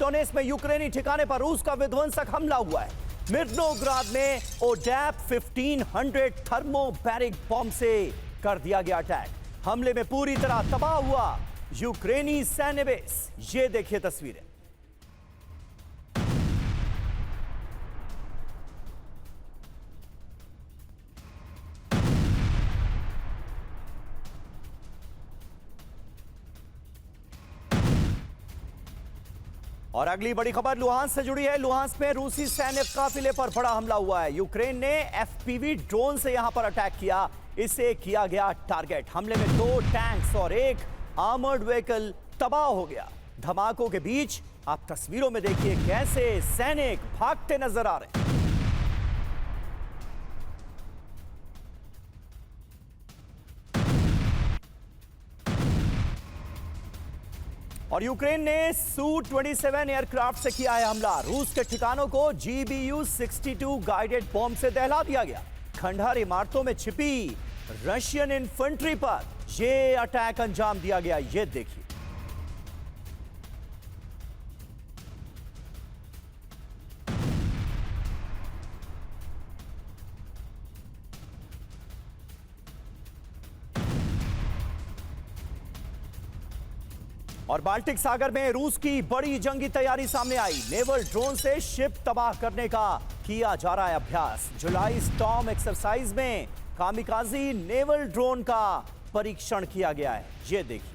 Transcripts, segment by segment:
डोनेत्स्क में यूक्रेनी ठिकाने पर रूस का विध्वंसक हमला हुआ है। मिर्नोग्राद में ओडैप 1500 थर्मोबैरिक बॉम्ब से कर दिया गया अटैक। हमले में पूरी तरह तबाह हुआ यूक्रेनी सैन्य बेस। ये देखिए तस्वीरें। और अगली बड़ी खबर लुहांस से जुड़ी है। लुहांस में रूसी सैन्य काफिले पर बड़ा हमला हुआ है। यूक्रेन ने एफपीवी ड्रोन से यहां पर अटैक किया, इसे किया गया टारगेट। हमले में 2 टैंक्स और 1 आर्मर्ड व्हीकल तबाह हो गया। धमाकों के बीच आप तस्वीरों में देखिए कैसे सैनिक भागते नजर आ रहे हैं। और यूक्रेन ने Su-27 एयरक्राफ्ट से किया है हमला। रूस के ठिकानों को GBU-62 गाइडेड बॉम्ब से दहला दिया गया। खंडहर इमारतों में छिपी रशियन इन्फेंट्री पर यह अटैक अंजाम दिया गया। ये देखिए। और बाल्टिक सागर में रूस की बड़ी जंगी तैयारी सामने आई। नेवल ड्रोन से शिप तबाह करने का किया जा रहा है अभ्यास। जुलाई स्टॉर्म एक्सरसाइज में कामिकाजी नेवल ड्रोन का परीक्षण किया गया है। ये देखिए।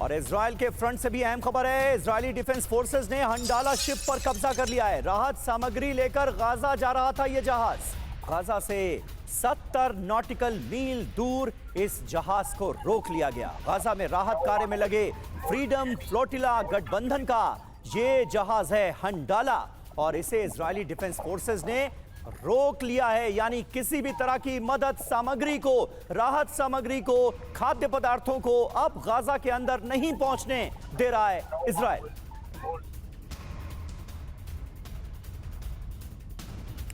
और इजराइल के फ्रंट से भी अहम खबर है। इजरायली डिफेंस फोर्सेस ने हंडाला शिप पर कब्जा कर लिया है। राहत सामग्री लेकर गाजा जा रहा था यह जहाज। गाजा से 70 नॉटिकल मील दूर इस जहाज को रोक लिया गया। गाजा में राहत कार्य में लगे फ्रीडम फ्लोटिला गठबंधन का यह जहाज है हंडाला, और इसे इजरायली डिफेंस फोर्सेस ने रोक लिया है। यानी किसी भी तरह की मदद सामग्री को, राहत सामग्री को, खाद्य पदार्थों को अब गाजा के अंदर नहीं पहुंचने दे रहा है इजराइल।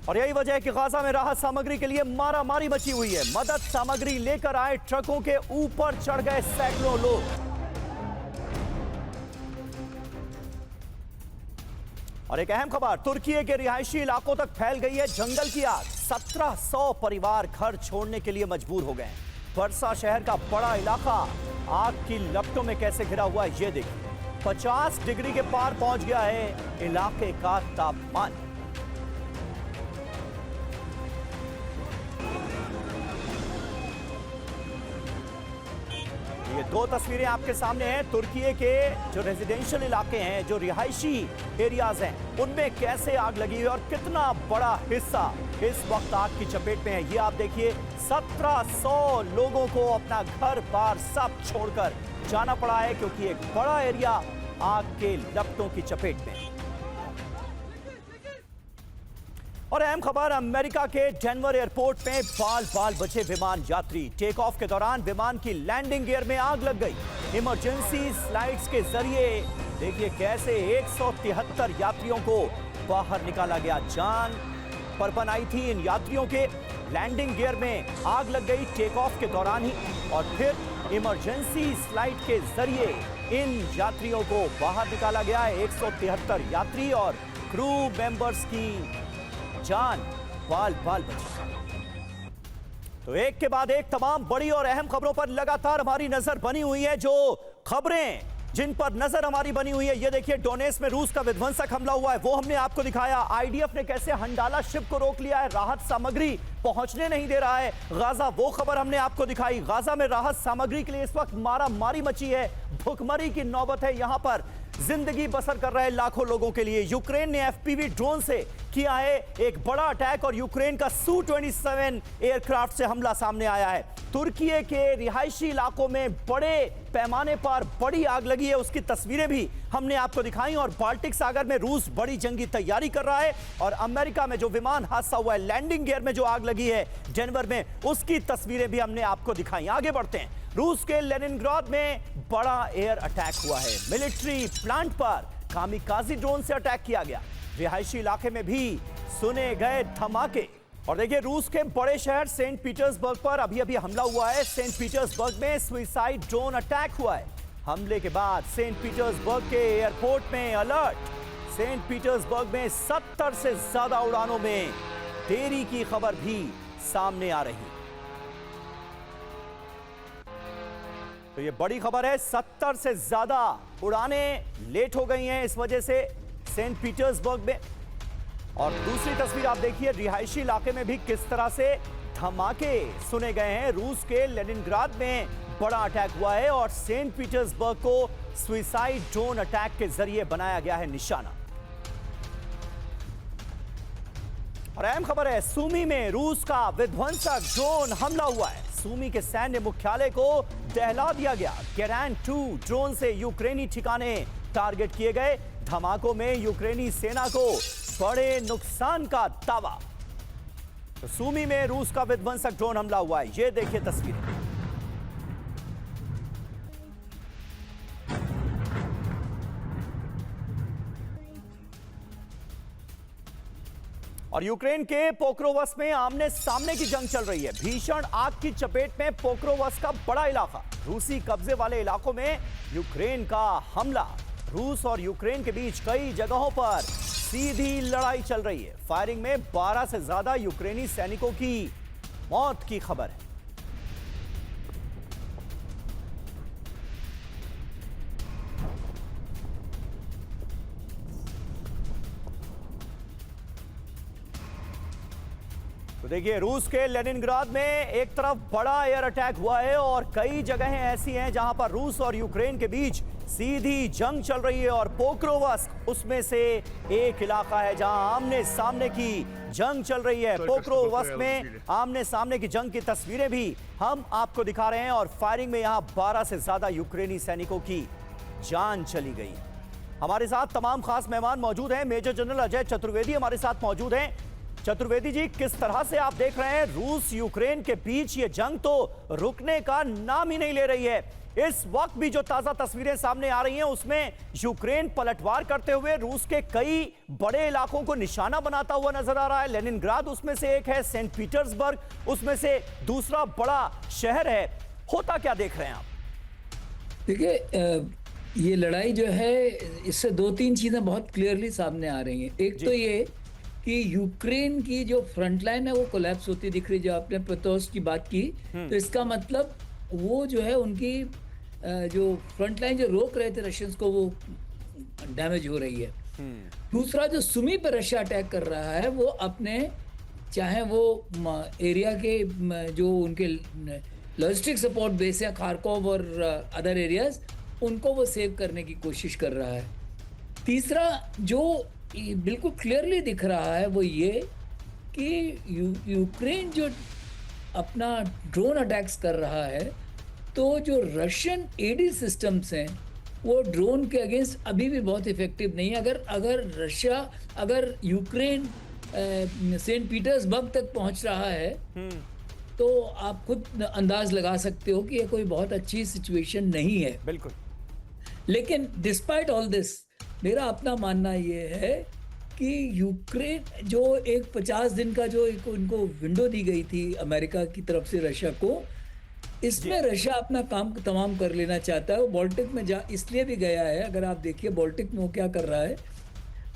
और यही वजह है कि गाजा में राहत सामग्री के लिए मारामारी मची हुई है। मदद सामग्री लेकर आए ट्रकों के ऊपर चढ़ गए सैकड़ों लोग। और एक अहम खबर, तुर्की के रिहायशी इलाकों तक फैल गई है जंगल की आग। 1700 परिवार घर छोड़ने के लिए मजबूर हो गए। बरसा शहर का बड़ा इलाका आग की लपटों में कैसे घिरा हुआ है ये देखिए। 50 डिग्री के पार पहुंच गया है इलाके का तापमान। ये 2 तस्वीरें आपके सामने हैं। तुर्की के जो रेजिडेंशियल इलाके हैं, जो रिहायशी एरियाज हैं, उनमें कैसे आग लगी है और कितना बड़ा हिस्सा इस वक्त आग की चपेट में है ये आप देखिए। 1700 लोगों को अपना घर बार सब छोड़कर जाना पड़ा है, क्योंकि एक बड़ा एरिया आग के लपटों की चपेट में है। और अहम खबर, अमेरिका के डेनवर एयरपोर्ट में बाल बाल बचे विमान यात्री। टेक ऑफ के दौरान विमान की लैंडिंग गियर में आग लग गई। इमरजेंसी स्लाइड्स के जरिए देखिए कैसे 173 यात्रियों को बाहर निकाला गया। जान पर बनाई थी इन यात्रियों के। लैंडिंग गियर में आग लग गई टेक ऑफ के दौरान ही, और फिर इमरजेंसी स्लाइड के जरिए इन यात्रियों को बाहर निकाला गया है। 173 यात्री और क्रू मेंबर्स की जान बाल बाल बची। तो एक के बाद एक तमाम बड़ी और अहम खबरों पर लगातार हमारी नजर बनी हुई है। जो खबरें जिन पर नजर हमारी बनी हुई है, ये देखिए डोनेत्स्क में रूस का विध्वंसक हमला हुआ है, वो हमने आपको दिखाया। आईडीएफ ने कैसे हंडाला शिप को रोक लिया है, राहत सामग्री पहुंचने नहीं दे रहा है। गाजा, वो खबर हमने आपको दिखाई। गाजा में राहत सामग्री के लिए इस वक्त मारामारी मची है, भुखमरी की नौबत है यहां पर। जिंदगी बसर कर रहे लाखों लोगों के लिए यूक्रेन ने एफपीवी ड्रोन से किया है एक बड़ा अटैक, और यूक्रेन का Su-27 एयरक्राफ्ट से हमला सामने आया है। तुर्की के रिहायशी इलाकों में बड़े पैमाने पर बड़ी आग लगी है, उसकी तस्वीरें भी हमने आपको दिखाई। और बाल्टिक सागर में रूस बड़ी जंगी तैयारी कर रहा है, और अमेरिका में जो विमान हादसा हुआ है, लैंडिंग गियर में जो आग लगी है डेनवर में, उसकी तस्वीरें भी हमने आपको दिखाई। आगे बढ़ते हैं। रूस के लेनिनग्राद में बड़ा एयर अटैक हुआ है। मिलिट्री प्लांट पर कामिकाजी ड्रोन से अटैक किया गया। रिहायशी इलाके में भी सुने गए धमाके। और देखिए, रूस के बड़े शहर सेंट पीटर्सबर्ग पर अभी अभी हमला हुआ है। सेंट पीटर्सबर्ग में सुसाइड ड्रोन अटैक हुआ है। हमले के बाद सेंट पीटर्सबर्ग के एयरपोर्ट में अलर्ट। सेंट पीटर्सबर्ग में 70 से ज्यादा उड़ानों में देरी की खबर भी सामने आ रही। तो ये बड़ी खबर है, 70 से ज्यादा उड़ानें लेट हो गई हैं इस वजह से सेंट पीटर्सबर्ग में। और दूसरी तस्वीर आप देखिए, रिहायशी इलाके में भी किस तरह से धमाके सुने गए हैं। रूस के लेनिनग्राद में बड़ा अटैक हुआ है और सेंट पीटर्सबर्ग को सुसाइड ड्रोन अटैक के जरिए बनाया गया है निशाना। और अहम खबर है, सूमी में रूस का विध्वंसक ड्रोन हमला हुआ है। सूमी के सैन्य मुख्यालय को दहला दिया गया। गेरान 2 ड्रोन से यूक्रेनी ठिकाने टारगेट किए गए। धमाकों में यूक्रेनी सेना को बड़े नुकसान का दावा। तो सूमी में रूस का विध्वंसक ड्रोन हमला हुआ है। ये देखिए तस्वीरें। और यूक्रेन के पोक्रोवस में आमने सामने की जंग चल रही है। भीषण आग की चपेट में पोक्रोवस का बड़ा इलाका। रूसी कब्जे वाले इलाकों में यूक्रेन का हमला। रूस और यूक्रेन के बीच कई जगहों पर सीधी लड़ाई चल रही है। फायरिंग में 12 से ज्यादा यूक्रेनी सैनिकों की मौत की खबर है। तो देखिए, रूस के लेनिनग्राद में एक तरफ बड़ा एयर अटैक हुआ है और कई जगहें ऐसी हैं जहां पर रूस और यूक्रेन के बीच सीधी जंग चल रही है। और पोक्रोवस्क उसमें से एक इलाका है जहां आमने सामने की जंग चल रही है। पोक्रोवस्क में आमने सामने की जंग की तस्वीरें भी हम आपको दिखा रहे हैं। और फायरिंग में यहां 12 से ज्यादा यूक्रेनी सैनिकों की जान चली गई। हमारे साथ तमाम खास मेहमान मौजूद हैं। मेजर जनरल अजय चतुर्वेदी हमारे साथ मौजूद हैं। चतुर्वेदी जी, किस तरह से आप देख रहे हैं रूस यूक्रेन के बीच ये जंग तो रुकने का नाम ही नहीं ले रही है। इस वक्त भी जो ताजा तस्वीरें सामने आ रही हैं उसमें यूक्रेन पलटवार करते हुए रूस के कई बड़े इलाकों को निशाना बनाता हुआ नजर आ रहा है। लेनिनग्राद उसमें से एक है, सेंट पीटर्सबर्ग उसमें से दूसरा बड़ा शहर है। होता क्या देख रहे हैं आप? देखिए, ये लड़ाई जो है इससे 2-3 चीजें बहुत क्लियरली सामने आ रही हैं। एक तो ये कि यूक्रेन की जो फ्रंट लाइन है वो कोलैप्स होती दिख रही है। जो आपने पेटोस की बात की, तो इसका मतलब वो जो है उनकी जो फ्रंट लाइन जो रोक रहे थे रशियंस को, वो डैमेज हो रही है। दूसरा, जो सुमी पर रशिया अटैक कर रहा है वो अपने, चाहे वो एरिया के जो उनके लॉजिस्टिक सपोर्ट बेस है खारकोव और अदर एरियाज, उनको वो सेव करने की कोशिश कर रहा है। तीसरा जो बिल्कुल क्लियरली दिख रहा है वो ये कि यूक्रेन जो अपना ड्रोन अटैक्स कर रहा है, तो जो रशियन एडी सिस्टम्स हैं वो ड्रोन के अगेंस्ट अभी भी बहुत इफेक्टिव नहीं है। अगर यूक्रेन सेंट पीटर्सबर्ग तक पहुंच रहा है तो आप खुद अंदाज लगा सकते हो कि ये कोई बहुत अच्छी सिचुएशन नहीं है। बिल्कुल। लेकिन डिस्पाइट ऑल दिस, मेरा अपना मानना ये है कि यूक्रेन जो एक 50 दिन का जो उनको विंडो दी गई थी अमेरिका की तरफ से रशिया को, इसमें रशिया अपना काम तमाम कर लेना चाहता है। वो बाल्टिक में इसलिए भी गया है। अगर आप देखिए बाल्टिक में वो क्या कर रहा है,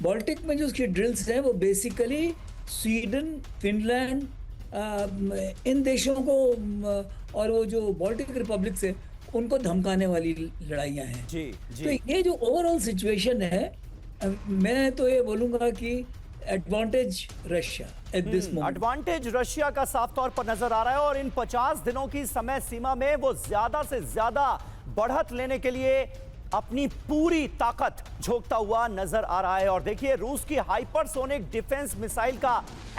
बाल्टिक में जो उसकी ड्रिल्स हैं वो बेसिकली स्वीडन, फिनलैंड, इन देशों को और वो जो बाल्टिक रिपब्लिक्स है उनको धमकाने वाली लड़ाइयाँ हैं। जी। तो ये जो ओवरऑल सिचुएशन है, मैं तो ये बोलूंगा कि advantage Russia at this moment. Advantage Russia का साफ तौर पर नजर आ रहा है और इन 50 दिनों की समय सीमा में वो ज्यादा से ज्यादा बढ़त लेने के लिए अपनी पूरी ताकत झोंकता हुआ नजर आ रहा है। और देखिए, रूस की हाइपरसोनिक डिफेंस मिसाइल का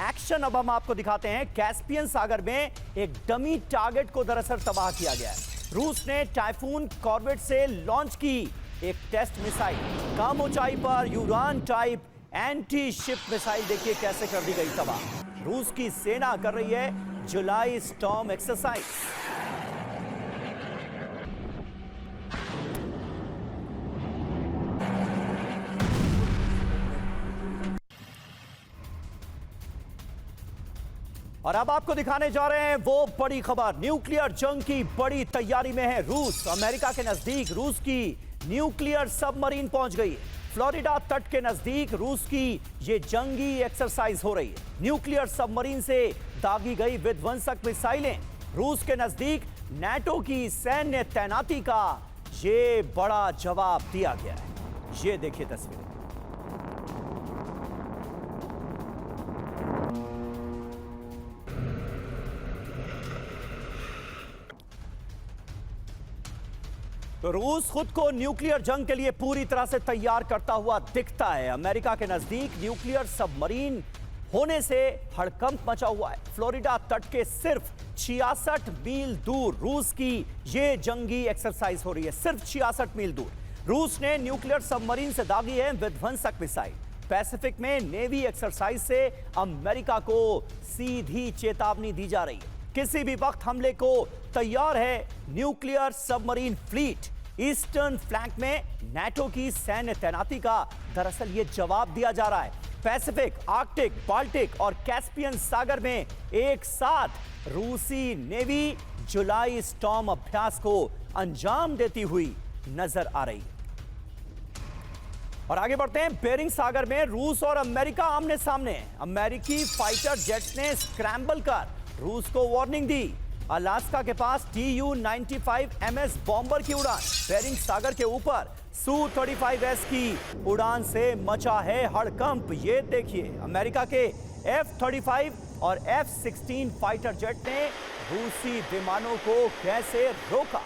एक्शन अब हम आपको दिखाते हैं। कैस्पियन सागर में एक डमी टारगेट को दरअसल तबाह किया गया है। रूस ने टाइफून कॉर्वेट से लॉन्च की एक टेस्ट मिसाइल। कम ऊंचाई पर यूरान टाइप एंटी शिप मिसाइल देखिए कैसे कर दी गई तबाह। रूस की सेना कर रही है जुलाई स्टॉर्म एक्सरसाइज। और अब आपको दिखाने जा रहे हैं वो बड़ी खबर। न्यूक्लियर जंग की बड़ी तैयारी में है रूस। अमेरिका के नजदीक रूस की न्यूक्लियर सबमरीन पहुंच गई है। फ्लोरिडा तट के नजदीक रूस की ये जंगी एक्सरसाइज हो रही है। न्यूक्लियर सबमरीन से दागी गई विध्वंसक मिसाइलें। रूस के नजदीक नाटो की सैन्य तैनाती का ये बड़ा जवाब दिया गया है। ये देखिए तस्वीरें। तो रूस खुद को न्यूक्लियर जंग के लिए पूरी तरह से तैयार करता हुआ दिखता है। अमेरिका के नजदीक न्यूक्लियर सबमरीन होने से हड़कंप मचा हुआ है। फ्लोरिडा तट के सिर्फ 66 मील दूर रूस की यह जंगी एक्सरसाइज हो रही है। सिर्फ 66 मील दूर रूस ने न्यूक्लियर सबमरीन से दागी है विध्वंसक मिसाइल। पैसिफिक में नेवी एक्सरसाइज से अमेरिका को सीधी चेतावनी दी जा रही है। किसी भी वक्त हमले को तैयार है nuclear submarine fleet. Eastern flank में नाटो की सैन्य तैनाती का दरअसल यह जवाब दिया जा रहा है। पैसिफिक, आर्कटिक, बाल्टिक और कैस्पियन सागर में एक साथ रूसी नेवी जुलाई स्टॉर्म अभ्यास को अंजाम देती हुई नजर आ रही है। और आगे बढ़ते हैं। बेरिंग सागर में रूस और अमेरिका आमने सामने हैं। अमेरिकी फाइटर जेट्स ने स्क्रैम्बल कर रूस को वार्निंग दी। अलास्का के पास Tu-95 MS बॉम्बर की उड़ान। बेरिंग सागर के ऊपर Su-35S की उड़ान से मचा है हड़कंप। ये देखिए अमेरिका के F-35 और F-16 फाइटर जेट ने रूसी विमानों को कैसे रोका।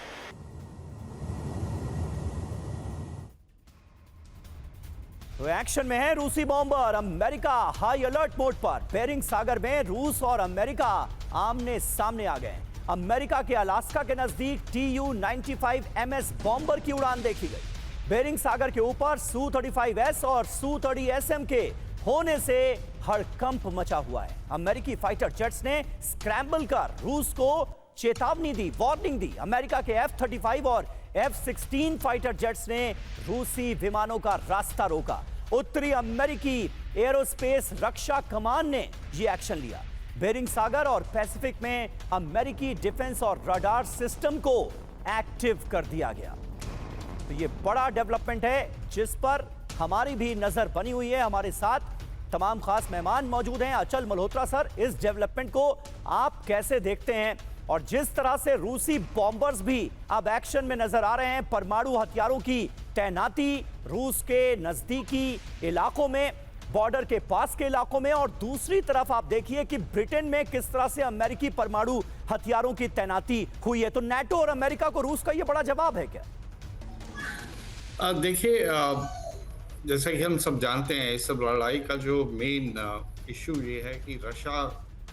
तो एक्शन में है रूसी bomber. America high alert mode पर। बेरिंग सागर में रूस और अमेरिका आमने सामने आ गए। अमेरिका के अलास्का के नजदीक Tu-95 MS बॉम्बर की उड़ान देखी गई। बेरिंग सागर के ऊपर Su-35S और Su-30SM के होने से हड़कंप मचा हुआ है। अमेरिकी फाइटर जेट्स ने स्क्रैम्बल कर रूस को चेतावनी दी, वार्निंग दी। अमेरिका के F-35 और F-16 फाइटर जेट्स ने रूसी विमानों का रास्ता रोका। उत्तरी अमेरिकी एरोस्पेस रक्षा कमान ने यह एक्शन लिया। बेरिंग सागर और पैसिफिक में अमेरिकी डिफेंस और रडार सिस्टम को एक्टिव कर दिया गया। तो यह बड़ा डेवलपमेंट है जिस पर हमारी भी नजर बनी हुई है। हमारे साथ तमाम खास मेहमान मौजूद हैं। अचल मल्होत्रा सर, इस डेवलपमेंट को आप कैसे देखते हैं? और जिस तरह से रूसी बॉम्बर्स भी अब एक्शन में नजर आ रहे हैं, परमाणु हथियारों की तैनाती रूस के नजदीकी इलाकों में, बॉर्डर के पास के इलाकों में, और दूसरी तरफ आप देखिए कि ब्रिटेन में किस तरह से अमेरिकी परमाणु हथियारों की तैनाती हुई है। तो नाटो और अमेरिका को रूस का यह बड़ा जवाब है क्या? देखिए, जैसा कि हम सब जानते हैं, इस सब लड़ाई का जो मेन इशू ये है कि रशिया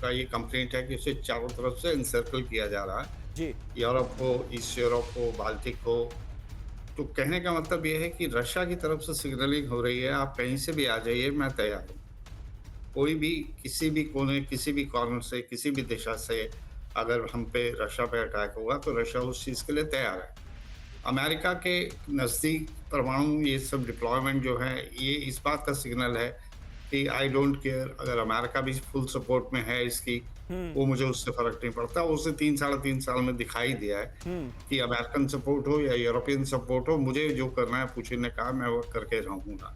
का ये कंप्लेंट है कि उसे चारों तरफ से इनसर्कल किया जा रहा है जी। यूरोप हो, ईस्ट यूरोप हो, बाल्टिक हो। तो कहने का मतलब ये है कि रशिया की तरफ से सिग्नलिंग हो रही है, आप कहीं से भी आ जाइए, मैं तैयार हूँ। कोई भी किसी भी कोने, किसी भी कॉर्नर से, किसी भी दिशा से अगर हम पे रशिया पे अटैक होगा तो रशिया उस चीज़ के लिए तैयार है। अमेरिका के नज़दीक परमाणु ये सब डिप्लॉयमेंट जो है, ये इस बात का सिग्नल है कि आई डोंट केयर। अगर अमेरिका भी फुल सपोर्ट में है इसकी, वो मुझे उससे फर्क नहीं पड़ता। उसे 3-3.5 साल में दिखाई दिया है कि अमेरिकन सपोर्ट हो या यूरोपियन सपोर्ट हो, मुझे जो करना है पुतिन ने कहा, मैं वो करके रहूंगा।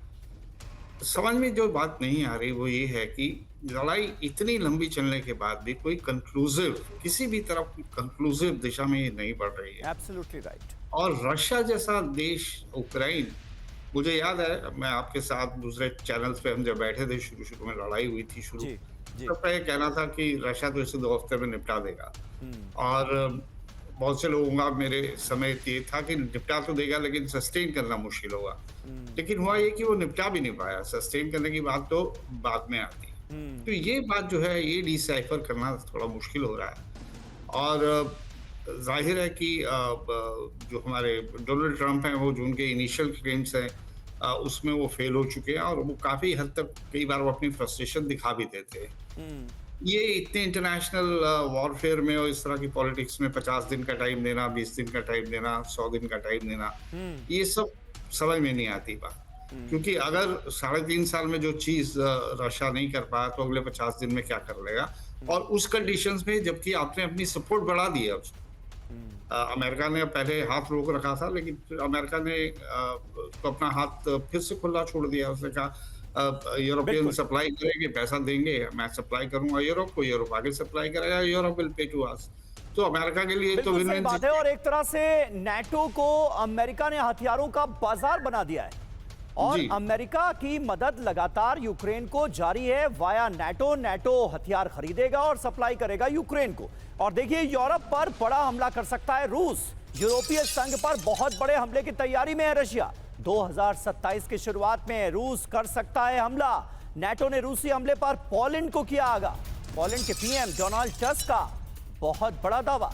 समझ में जो बात नहीं आ रही वो ये है कि लड़ाई इतनी लंबी चलने के बाद भी कोई कंक्लूसिव, किसी भी तरफ कंक्लूसिव दिशा में ये नहीं बढ़ रही है। Absolutely right. और रशिया जैसा देश, उक्रेन, मुझे याद है मैं आपके साथ दूसरे चैनल्स पे हम जब बैठे थे, शुरू में लड़ाई हुई थी शुरू, तब मैं कहना था कि रशिया तो इसे 2 हफ्ते में निपटा देगा। और बहुत से लोगों का मेरे समय ये था कि निपटा तो देगा लेकिन सस्टेन करना मुश्किल होगा। लेकिन हुआ ये कि वो निपटा भी नहीं पाया। सस्टेन करने की बात तो बाद में आती। तो ये बात जो है, ये डिसाइफर करना थोड़ा मुश्किल हो रहा है। और जाहिर है कि जो हमारे डोनाल्ड ट्रंप हैं, वो जो उनके इनिशियल क्लेम्स हैं उसमें वो फेल हो चुके हैं, और वो काफ़ी हद तक कई बार वो अपनी फ्रस्ट्रेशन दिखा भी देते हैं। ये इतने इंटरनेशनल वॉरफेयर में और इस तरह की पॉलिटिक्स में 50 दिन का टाइम देना, 20 दिन का टाइम देना, 100 दिन का टाइम देना, ये सब समझ में नहीं आती बात। क्योंकि अगर 3.5 साल में जो चीज़ रशिया नहीं कर पाया तो अगले 50 दिन में क्या कर लेगा। और उस कंडीशंस में जबकि आपने अपनी सपोर्ट बढ़ा दी है अमेरिका ने पहले हाथ रोक रखा था, लेकिन फिर अमेरिका ने उसको अपना हाथ फिर से खुला छोड़ दिया। उसने कहा यूरोपियन सप्लाई करेंगे, पैसा देंगे, मैं सप्लाई करूंगा यूरोप को, यूरोप आगे सप्लाई करेगा, Europe will pay to us. तो अमेरिका के लिए तो सही बात है। और एक तरह से नाटो को अमेरिका ने हथियारों का बाजार बना दिया है और अमेरिका की मदद लगातार यूक्रेन को जारी है वाया नाटो। नाटो हथियार खरीदेगा और सप्लाई करेगा यूक्रेन को। और देखिए, यूरोप पर बड़ा हमला कर सकता है रूस। यूरोपीय संघ पर बहुत बड़े हमले की तैयारी में है रशिया। 2027 की शुरुआत में रूस कर सकता है हमला। नाटो ने रूसी हमले पर पोलैंड को किया आगाह। पोलैंड के पीएम डोनाल्ड टस्क का बहुत बड़ा दावा।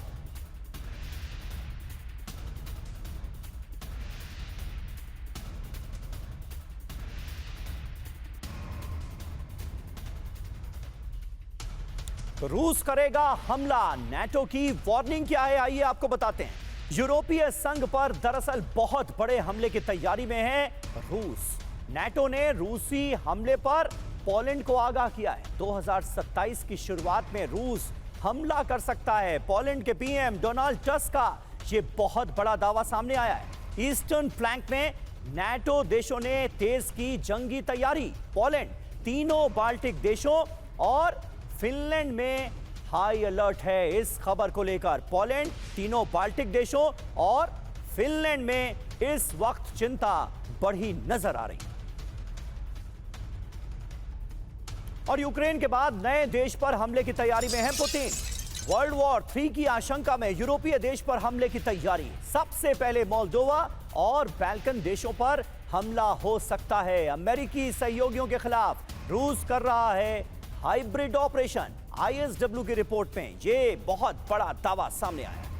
तो रूस करेगा हमला, नाटो की वार्निंग क्या है, आइए आपको बताते हैं। यूरोपीय संघ पर दरअसल बहुत बड़े हमले की तैयारी में है रूस। नाटो ने रूसी हमले पर पोलैंड को आगाह किया है। 2027 की शुरुआत में रूस हमला कर सकता है। पोलैंड के पीएम डोनाल्ड टस्क का यह बहुत बड़ा दावा सामने आया है। ईस्टर्न फ्लैंक में नाटो देशों ने तेज की जंगी तैयारी। पोलैंड, तीनों बाल्टिक देशों और फिनलैंड में हाई अलर्ट है इस खबर को लेकर। पोलैंड, तीनों बाल्टिक देशों और फिनलैंड में इस वक्त चिंता बढ़ी नजर आ रही है। और यूक्रेन के बाद नए देश पर हमले की तैयारी में है पुतिन। वर्ल्ड वॉर 3 की आशंका में यूरोपीय देश पर हमले की तैयारी। सबसे पहले मोल्दोवा और बाल्कन देशों पर हमला हो सकता है। अमेरिकी सहयोगियों के खिलाफ रूस कर रहा है हाइब्रिड ऑपरेशन। आईएसडब्ल्यू की रिपोर्ट में यह बहुत बड़ा दावा सामने आया।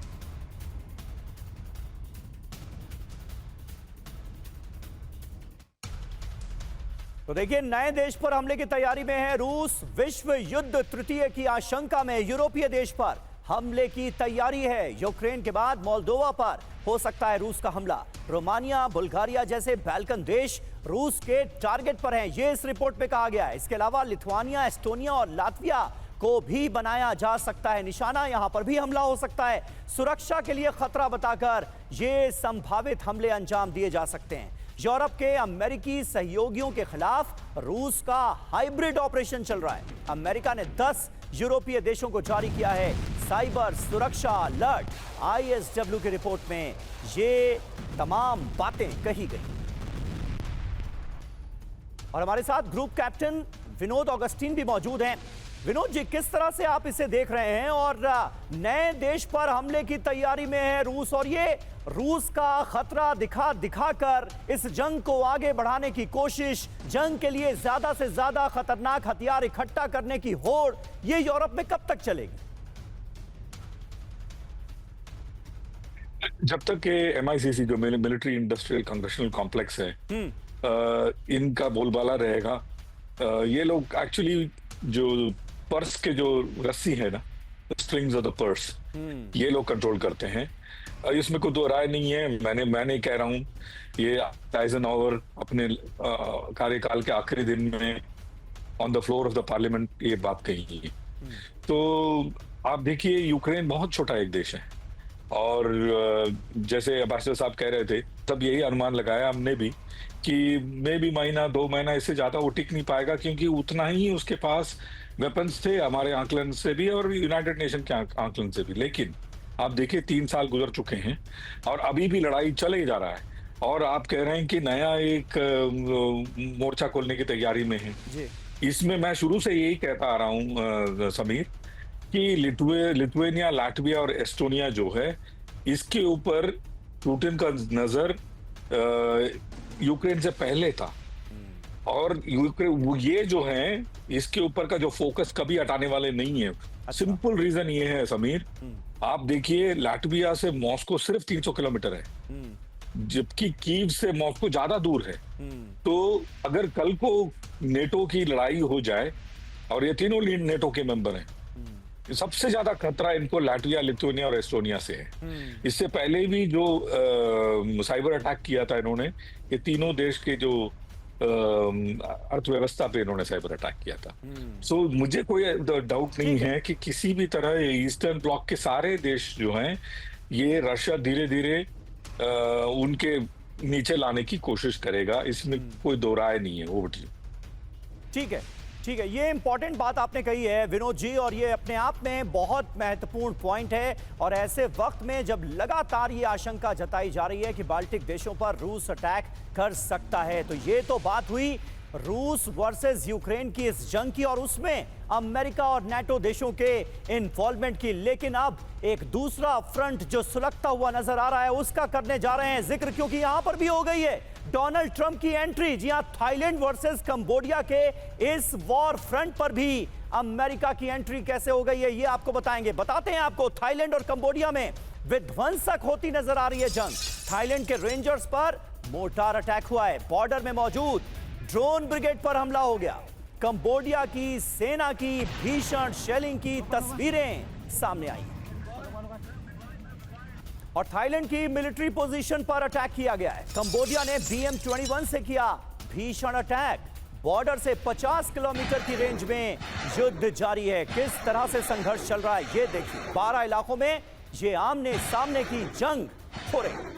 तो देखिए, नए देश पर हमले की तैयारी में है रूस। विश्व युद्ध तृतीय की आशंका में यूरोपीय देश पर हमले की तैयारी है। यूक्रेन के बाद मोल्दोवा पर हो सकता है रूस का हमला। रोमानिया, बुल्गारिया जैसे बाल्कन देश रूस के टारगेट पर हैं, यह इस रिपोर्ट में कहा गया है। इसके अलावा लिथुआनिया, एस्टोनिया और लातविया को भी बनाया जा सकता है निशाना। यहां पर भी हमला हो सकता है। सुरक्षा के लिए खतरा बताकर ये संभावित हमले अंजाम दिए जा सकते हैं। यूरोप के अमेरिकी सहयोगियों के खिलाफ रूस का हाइब्रिड ऑपरेशन चल रहा है। अमेरिका ने 10 यूरोपीय देशों को जारी किया है साइबर सुरक्षा अलर्ट। आईएसडब्ल्यू की रिपोर्ट में ये तमाम बातें कही गई। और हमारे साथ ग्रुप कैप्टन विनोद ऑगस्टीन भी मौजूद हैं। विनोद जी, किस तरह से आप इसे देख रहे हैं? और नए देश पर हमले की तैयारी में है रूस और ये रूस का खतरा दिखाकर इस जंग को आगे बढ़ाने की कोशिश, जंग के लिए ज्यादा से ज्यादा खतरनाक हथियार इकट्ठा करने की होड़, ये यूरोप में कब तक चलेगी? जब तक के MICC जो मिलिट्री इंडस्ट्रियल कांग्रेशनल कॉम्प्लेक्स है, इनका बोलबाला रहेगा। ये लोग एक्चुअली जो पर्स के जो रस्सी है ना, स्ट्रिंग्स ऑफ द पर्स, ये लोग कंट्रोल करते हैं। इसमें कोई दो राय नहीं है। मैं कह रहा हूँ, ये आइजनहावर अपने कार्यकाल के आखिरी दिन में on the floor of the parliament ये बात कही है। तो आप देखिए, यूक्रेन बहुत छोटा एक देश है और जैसे अम्बेसडर साहब कह रहे थे, तब यही अनुमान लगाया हमने भी कि मे भी महीना 2 महीना इससे ज्यादा वो टिक नहीं पाएगा, क्योंकि उतना ही उसके पास वेपन्स थे हमारे आंकलन से भी और यूनाइटेड नेशन के आंकलन से भी। लेकिन आप देखिए, 3 साल गुजर चुके हैं और अभी भी लड़ाई चले ही जा रहा है। और आप कह रहे हैं कि नया एक मोर्चा खोलने की तैयारी में है। इसमें मैं शुरू से यही कहता आ रहा हूँ समीर, कि लिथुआनिया, लाटविया और एस्टोनिया जो है, इसके ऊपर पुतिन का नजर यूक्रेन से पहले था। और ये जो है, इसके ऊपर का जो फोकस कभी हटाने वाले नहीं है। सिंपल रीजन ये है समीर, आप देखिए, लाटविया से मॉस्को सिर्फ 300 किलोमीटर है, जबकि कीव से मॉस्को ज्यादा दूर है। तो अगर कल को नेटो की लड़ाई हो जाए, और ये तीनों नेटो के मेंबर हैं, सबसे ज्यादा खतरा इनको लाटविया, लिथुआनिया और एस्टोनिया से है। इससे पहले भी जो साइबर अटैक किया था इन्होंने, ये तीनों देश के जो अर्थव्यवस्था पे इन्होंने साइबर अटैक किया था। सो मुझे कोई डाउट नहीं है कि किसी भी तरह ईस्टर्न ब्लॉक के सारे देश जो हैं ये रशिया धीरे धीरे उनके नीचे लाने की कोशिश करेगा, इसमें कोई दो राय नहीं है। Over to you. ठीक है, ठीक है, ये इंपॉर्टेंट बात आपने कही है विनोद जी, और ये अपने आप में बहुत महत्वपूर्ण पॉइंट है। और ऐसे वक्त में जब लगातार ये आशंका जताई जा रही है कि बाल्टिक देशों पर रूस अटैक कर सकता है, तो ये तो बात हुई रूस वर्सेस यूक्रेन की इस जंग की और उसमें अमेरिका और नाटो देशों के इन्वॉल्वमेंट की। लेकिन अब एक दूसरा फ्रंट जो सुलगता हुआ नजर आ रहा है उसका करने जा रहे हैं जिक्र, क्योंकि यहां पर भी हो गई है डोनाल्ड ट्रंप की एंट्री। जी हां, थाईलैंड वर्सेस कंबोडिया के इस वॉर फ्रंट पर भी अमेरिका की एंट्री कैसे हो गई है ये आपको बताएंगे। बताते हैं आपको, थाईलैंड और कंबोडिया में विध्वंसक होती नजर आ रही है जंग। थाईलैंड के रेंजर्स पर मोर्टार अटैक हुआ है, बॉर्डर में मौजूद ड्रोन ब्रिगेड पर हमला हो गया। कंबोडिया की सेना की भीषण शेलिंग की तस्वीरें सामने आई और थाईलैंड की मिलिट्री पोजीशन पर अटैक किया गया है। कंबोडिया ने BM-21 से किया भीषण अटैक। बॉर्डर से 50 किलोमीटर की रेंज में युद्ध जारी है। किस तरह से संघर्ष चल रहा है ये देखिए। 12 इलाकों में ये आमने सामने की जंग हो रही है।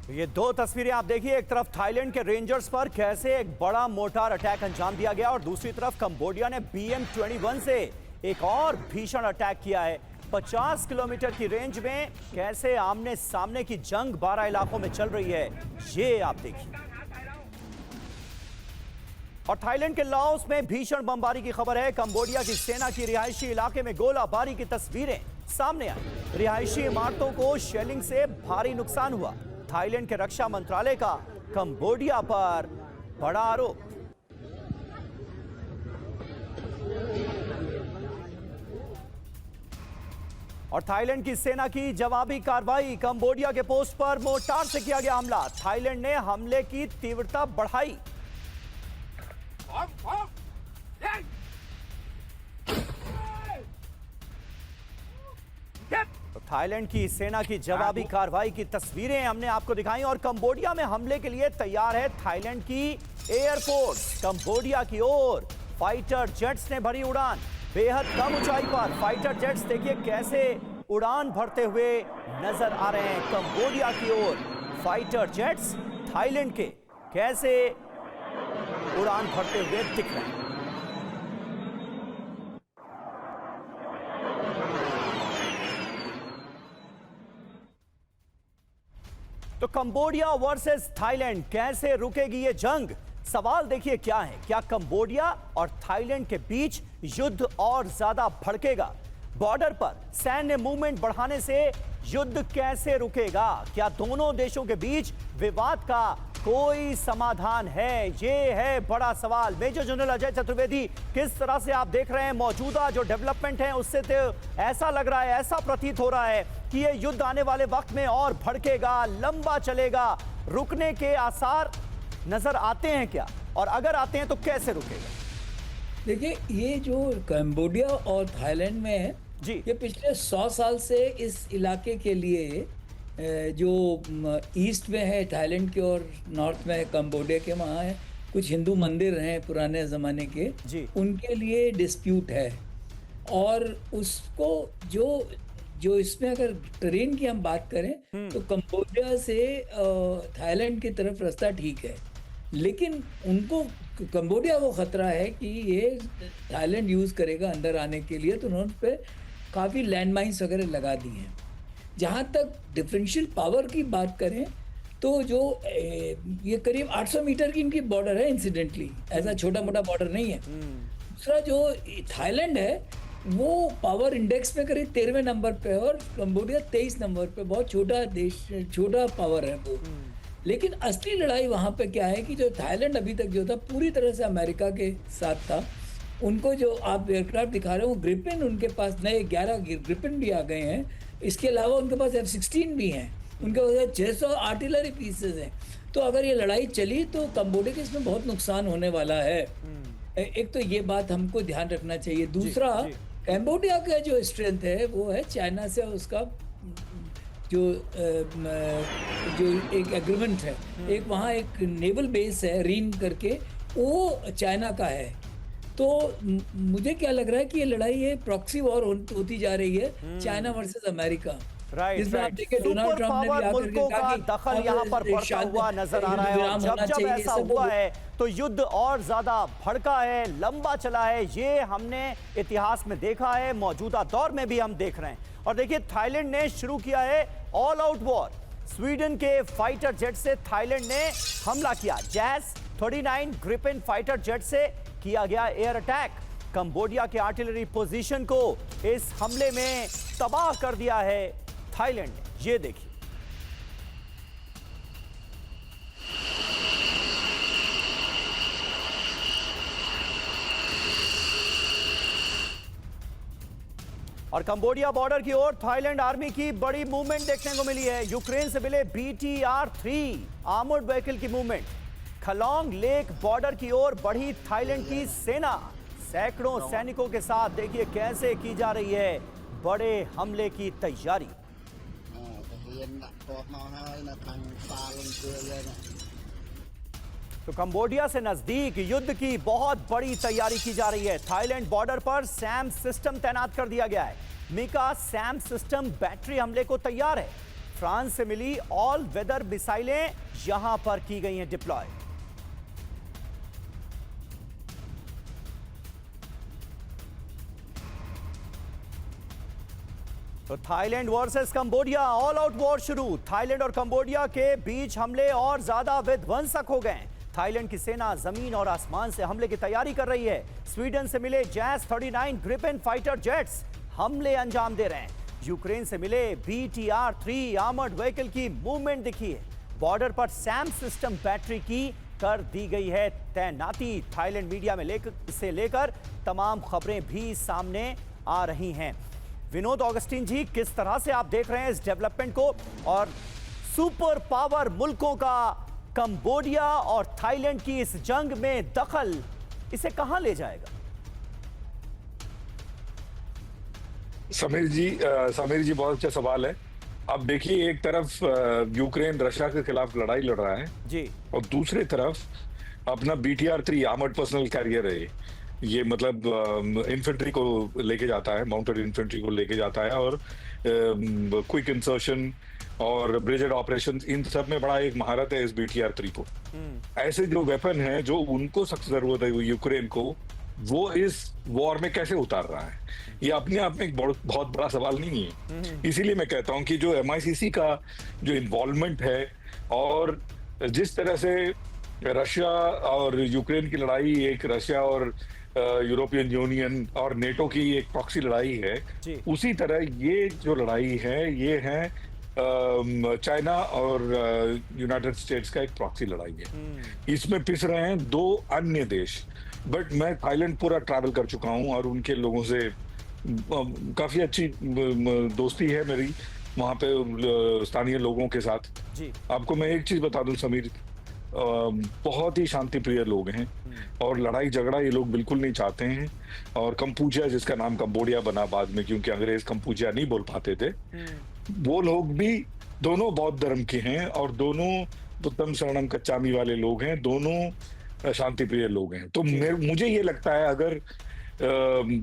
ये दो तस्वीरें आप देखिए, एक तरफ थाईलैंड के रेंजर्स पर कैसे एक बड़ा मोर्टार अटैक अंजाम दिया गया और दूसरी तरफ कंबोडिया ने BM-21 से एक और भीषण अटैक किया है। 50 किलोमीटर की रेंज में कैसे आमने सामने की जंग 12 इलाकों में चल रही है ये आप देखिए। और थाईलैंड के लाओस में भीषण बमबारी की खबर है। कंबोडिया की सेना की रिहायशी इलाके में गोलाबारी की तस्वीरें सामने आई। रिहायशी इमारतों को शेलिंग से भारी नुकसान हुआ। थाईलैंड के रक्षा मंत्रालय का कंबोडिया पर बड़ा आरोप। और थाईलैंड की सेना की जवाबी कार्रवाई, कंबोडिया के पोस्ट पर मोर्टार से किया गया हमला। थाईलैंड ने हमले की तीव्रता बढ़ाई। तो थाईलैंड की सेना की जवाबी कार्रवाई की तस्वीरें हमने आपको दिखाई और कंबोडिया में हमले के लिए तैयार है थाईलैंड की एयरफोर्स। कंबोडिया की ओर फाइटर जेट्स ने भरी उड़ान। बेहद कम ऊंचाई पर फाइटर जेट्स देखिए कैसे उड़ान भरते हुए नजर आ रहे हैं। कंबोडिया की ओर फाइटर जेट्स थाईलैंड के कैसे उड़ान भरते हुए दिख रहे हैं। तो कंबोडिया वर्सेस थाईलैंड, कैसे रुकेगी ये जंग? सवाल देखिए क्या है, क्या कंबोडिया और थाईलैंड के बीच युद्ध और ज्यादा भड़केगा? बॉर्डर पर सैन्य मूवमेंट बढ़ाने से युद्ध कैसे रुकेगा? क्या दोनों देशों के बीच विवाद का कोई समाधान है? ये है बड़ा सवाल। मेजर जनरल अजय चतुर्वेदी, किस तरह से आप देख रहे हैं मौजूदा जो डेवलपमेंट है? उससे तो ऐसा लग रहा है, ऐसा प्रतीत हो रहा है कि ये युद्ध आने वाले वक्त में और भड़केगा, लंबा चलेगा। रुकने के आसार नजर आते हैं क्या, और अगर आते हैं तो कैसे रुकेगा? देखिए, ये जो कंबोडिया और थाईलैंड में है जी, ये पिछले 100 साल से इस इलाके के लिए जो ईस्ट में है थाईलैंड के और नॉर्थ में है कंबोडिया के, वहाँ है कुछ हिंदू मंदिर हैं पुराने ज़माने के जी, उनके लिए डिस्प्यूट है। और उसको जो इसमें अगर ट्रेन की हम बात करें तो कंबोडिया से थाईलैंड की तरफ रास्ता ठीक है, लेकिन उनको कंबोडिया को खतरा है कि ये थाईलैंड यूज़ करेगा अंदर आने के लिए, तो उन्होंने पे काफ़ी लैंडमाइंस वगैरह लगा दी हैं। जहाँ तक डिफरेंशियल पावर की बात करें तो जो ये करीब 800 मीटर की इनकी बॉर्डर है, इंसिडेंटली ऐसा छोटा मोटा बॉर्डर नहीं है। दूसरा जो थाईलैंड है वो पावर इंडेक्स में करीब 13वें नंबर पे है और कंबोडिया 23 नंबर पे। बहुत छोटा देश, छोटा पावर है वो। लेकिन असली लड़ाई वहाँ पे क्या है कि जो थाईलैंड अभी तक जो था पूरी तरह से अमेरिका के साथ था। उनको जो आप एयरक्राफ्ट दिखा रहे हो ग्रिपिन, उनके पास नए 11 ग्रिपिन भी आ गए हैं। इसके अलावा उनके पास F-16 भी हैं, उनके पास 600 आर्टिलरी पीसेस हैं। तो अगर ये लड़ाई चली तो कंबोडिया के इसमें बहुत नुकसान होने वाला है। एक तो ये बात हमको ध्यान रखना चाहिए। दूसरा, कंबोडिया का जो स्ट्रेंथ है वो है चाइना से उसका जो एक एग्रीमेंट है। एक वहाँ एक नेवल बेस है रीन करके, वो चाइना का है। तो मुझे क्या लग रहा है कि ये लड़ाई है प्रॉक्सी वॉर होती जा रही है, चाइना वर्सेस अमेरिका। इसमें आप देखिए डोनाल्ड ट्रम्प ने भी आकर मुल्कों का दखल यहाँ पर बढ़ता हुआ नजर आ रहा है। और जब ऐसा हुआ है तो युद्ध और ज्यादा भड़का है, लंबा चला है। ये हमने इतिहास में देखा है, मौजूदा दौर में भी हम देख रहे हैं। और देखिए थाईलैंड ने शुरू किया है ऑल आउट वॉर। स्वीडन के फाइटर जेट से थाईलैंड ने हमला किया। जैस 39 ग्रिपेन फाइटर जेट से किया गया एयर अटैक। कंबोडिया के आर्टिलरी पोजीशन को इस हमले में तबाह कर दिया है थाईलैंड ने। ये देखिए, और कंबोडिया बॉर्डर की ओर थाईलैंड आर्मी की बड़ी मूवमेंट देखने को मिली है। यूक्रेन से मिले BTR-3 आर्मर्ड व्हीकल की मूवमेंट। खलोंग लेक बॉर्डर की ओर बढ़ी थाईलैंड की सेना। सैकड़ों सैनिकों के साथ देखिए कैसे की जा रही है बड़े हमले की तैयारी। तो कंबोडिया से नजदीक युद्ध की बहुत बड़ी तैयारी की जा रही है। थाईलैंड बॉर्डर पर सैम सिस्टम तैनात कर दिया गया है। मिका सैम सिस्टम बैटरी हमले को तैयार है। फ्रांस से मिली ऑल वेदर मिसाइलें यहां पर की गई हैं डिप्लॉय। तो Thailand versus Cambodia, all out war शुरू। थाईलैंड और कंबोडिया के बीच हमले और ज्यादा विध्वंसक हो गए। थाईलैंड की सेना जमीन और आसमान से हमले की तैयारी कर रही है। स्वीडन से मिले जैस 39 ग्रिपेन फाइटर जेट्स हमले अंजाम दे रहे हैं। यूक्रेन से मिले BTR-3 आर्मर्ड व्हीकल की मूवमेंट दिखी है। बॉर्डर पर सैम सिस्टम बैटरी की कर दी गई है तैनाती। थाईलैंड मीडिया में इसे लेकर तमाम खबरें भी सामने आ रही हैं। विनोद ऑगस्टिन जी, किस तरह से आप देख रहे हैं इस डेवलपमेंट को, और सुपर पावर मुल्कों का कंबोडिया और थाईलैंड की इस जंग में दखल इसे कहां ले जाएगा? समीर जी बहुत अच्छा सवाल है। अब देखिए, एक तरफ यूक्रेन रशिया के खिलाफ लड़ाई लड़ रहा है जी, और दूसरी तरफ अपना BTR-3 आर्मर्ड पर्सनल कैरियर है। ये मतलब इन्फेंट्री को लेके जाता है, माउंटेड इन्फेंट्री को लेके जाता है, और क्विक इंसर्शन और ब्रिजेड ऑपरेशन, इन सब में बड़ा एक महारत है इस BTR-3 को। ऐसे जो वेपन है जो उनको सख्त जरूरत है यूक्रेन को, वो इस वॉर में कैसे उतार रहा है, ये अपने आप में एक बहुत बड़ा सवाल नहीं है। इसीलिए मैं कहता हूं कि जो MI6 का जो इन्वॉल्वमेंट है, और जिस तरह से रशिया और यूक्रेन की लड़ाई एक रशिया और यूरोपियन यूनियन और नेटो की एक प्रॉक्सी लड़ाई है, उसी तरह ये जो लड़ाई है ये है चाइना और यूनाइटेड स्टेट्स का एक प्रॉक्सी लड़ाई है। इसमें पिस रहे हैं दो अन्य देश। बट मैं थाईलैंड पूरा ट्रैवल कर चुका हूं और उनके लोगों से काफी अच्छी दोस्ती है मेरी वहां पे स्थानीय लोगों के साथ। आपको मैं एक चीज बता दूं समीर, बहुत ही शांति प्रिय लोग हैं और लड़ाई झगड़ा ये लोग बिल्कुल नहीं चाहते हैं। और कंपूचिया, जिसका नाम कंबोडिया बना बाद में क्योंकि अंग्रेज कंपूचिया नहीं बोल पाते थे, वो लोग भी दोनों बौद्ध धर्म के हैं और दोनों बुद्धम शरणम कच्चामी वाले लोग हैं, दोनों शांति प्रिय लोग हैं। तो मुझे ये लगता है अगर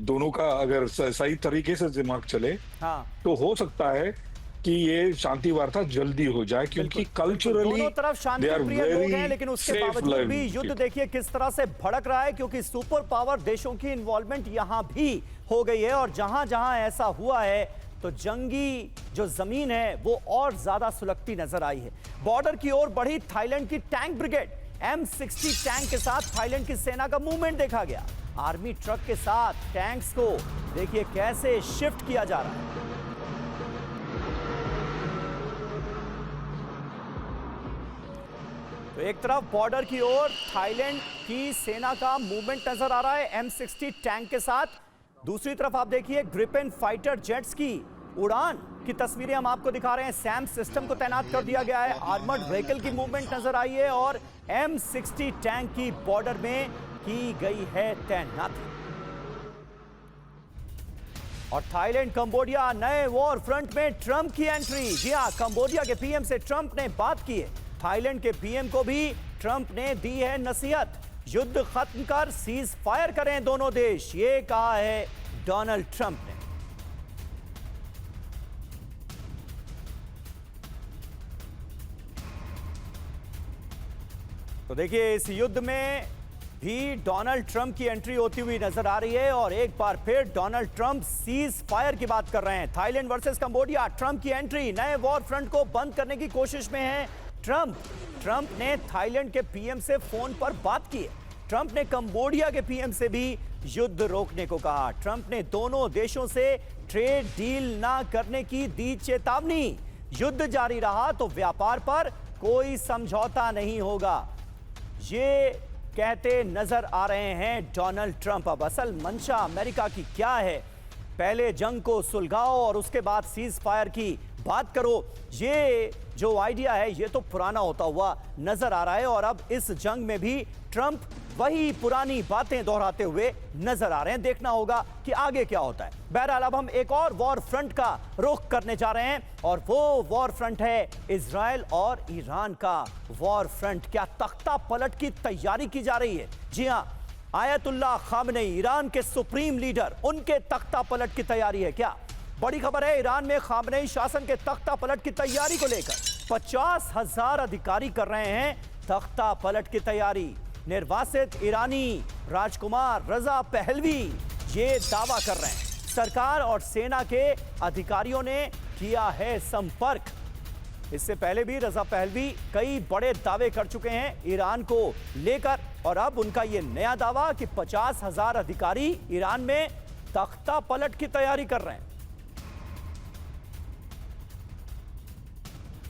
दोनों का अगर सही तरीके से दिमाग चले तो हो सकता है कि ये शांति वार्ता जल्दी हो जाए, क्योंकि कल्चरली दोनों तरफ शांति प्रिय लोग हैं, लेकिन उसके बावजूद भी युद्ध देखिए किस तरह से भड़क रहा है, क्योंकि सुपर पावर देशों की इन्वॉल्वमेंट यहां भी हो गई है। और जहां जहां ऐसा हुआ है तो जंगी जो जमीन है वो और ज्यादा सुलगती नजर आई है। बॉर्डर की ओर बढ़ी थाईलैंड की टैंक ब्रिगेड। M60 टैंक के साथ थाईलैंड की सेना का मूवमेंट देखा गया। आर्मी ट्रक के साथ टैंक्स को देखिए कैसे शिफ्ट किया जा रहा है। तो एक तरफ बॉर्डर की ओर थाईलैंड की सेना का मूवमेंट नजर आ रहा है M60 टैंक के साथ, दूसरी तरफ आप देखिए ग्रिपेन फाइटर जेट्स की उड़ान की तस्वीरें हम आपको दिखा रहे हैं। सैम सिस्टम को तैनात कर दिया गया है, आर्मर्ड व्हीकल की मूवमेंट नजर आई है और M60 टैंक की बॉर्डर में की गई है तैनाती। और थाईलैंड कंबोडिया नए वॉर फ्रंट में ट्रंप की एंट्री। जी हां, कंबोडिया के पीएम से ट्रंप ने बात की है। थाईलैंड के पीएम को भी ट्रंप ने दी है नसीहत, युद्ध खत्म कर सीज फायर करें दोनों देश, ये कहा है डोनाल्ड ट्रंप ने। तो देखिए, इस युद्ध में भी डोनाल्ड ट्रंप की एंट्री होती हुई नजर आ रही है और एक बार फिर डोनाल्ड ट्रंप सीज फायर की बात कर रहे हैं। थाईलैंड वर्सेस कंबोडिया, ट्रंप की एंट्री, नए वॉर फ्रंट को बंद करने की कोशिश में है ट्रंप ने थाईलैंड के पीएम से फोन पर बात की है। ट्रंप ने कंबोडिया के पीएम से भी युद्ध रोकने को कहा। ट्रंप ने दोनों देशों से ट्रेड डील ना करने की दी चेतावनी। युद्ध जारी रहा तो व्यापार पर कोई समझौता नहीं होगा, ये कहते नजर आ रहे हैं डोनाल्ड ट्रंप। अब असल मंशा अमेरिका की क्या है? पहले जंग को सुलझाओ और उसके बाद सीज फायर की बात करो, ये जो आइडिया है ये तो पुराना होता हुआ नजर आ रहा है और अब इस जंग में भी ट्रंप वही पुरानी बातें दोहराते हुए नजर आ रहे हैं। देखना होगा कि आगे क्या होता है। बहरहाल अब हम एक और वॉर फ्रंट का रुख करने जा रहे हैं और वो वॉर फ्रंट है इजराइल और ईरान का वॉर फ्रंट। क्या तख्ता पलट की तैयारी की जा रही है? जी हां, आयतुल्लाह खामनेई, ईरान के सुप्रीम लीडर, उनके तख्ता पलट की तैयारी है क्या? बड़ी खबर है, ईरान में खामनेई शासन के तख्ता पलट की तैयारी को लेकर 50,000 अधिकारी कर रहे हैं तख्ता पलट की तैयारी। निर्वासित ईरानी राजकुमार रजा पहलवी ये दावा कर रहे हैं। सरकार और सेना के अधिकारियों ने किया है संपर्क। इससे पहले भी रजा पहलवी कई बड़े दावे कर चुके हैं ईरान को लेकर और अब उनका यह नया दावा कि 50,000 अधिकारी ईरान में तख्ता पलट की तैयारी कर रहे हैं।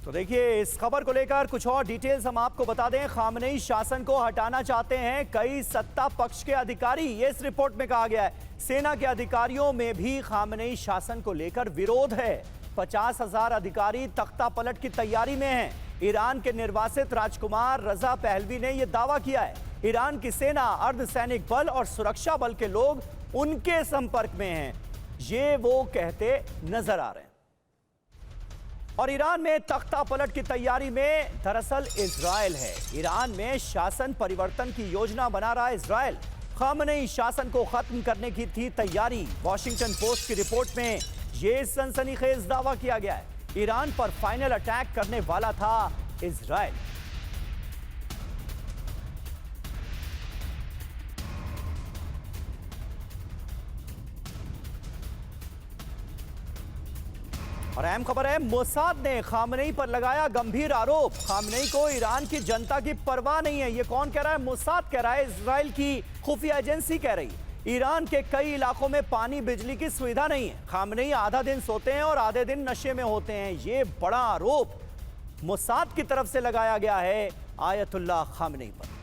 तो देखिए, इस खबर को लेकर कुछ और डिटेल्स हम आपको बता दें। खामनेई शासन को हटाना चाहते हैं कई सत्ता पक्ष के अधिकारी, ये इस रिपोर्ट में कहा गया है। सेना के अधिकारियों में भी खामनेई शासन को लेकर विरोध है। 50,000 अधिकारी तख्ता पलट की तैयारी में हैं। ईरान के निर्वासित राजकुमार रजा पहलवी ने यह दावा किया है। ईरान की सेना, अर्धसैनिक बल और सुरक्षा बल के लोग उनके संपर्क में हैं, ये वो कहते नजर आ रहे हैं। और ईरान में तख्ता पलट की तैयारी में दरअसल इजराइल है। ईरान में शासन परिवर्तन की योजना बना रहा है इजराइल। खामनेई शासन को खत्म करने की थी तैयारी। वॉशिंगटन पोस्ट की रिपोर्ट में यह सनसनीखेज दावा किया गया है। ईरान पर फाइनल अटैक करने वाला था इजराइल। और अहम खबर है, मोसाद ने खामनेई पर लगाया गंभीर आरोप। खामनेई को ईरान की जनता की परवाह नहीं है। ये कौन कह रहा है? मोसाद कह रहा है, इजराइल की खुफिया एजेंसी कह रही है। ईरान के कई इलाकों में पानी बिजली की सुविधा नहीं है। खामनेई आधा दिन सोते हैं और आधे दिन नशे में होते हैं। ये बड़ा आरोप मोसाद की तरफ से लगाया गया है आयतुल्लाह खामनेई पर।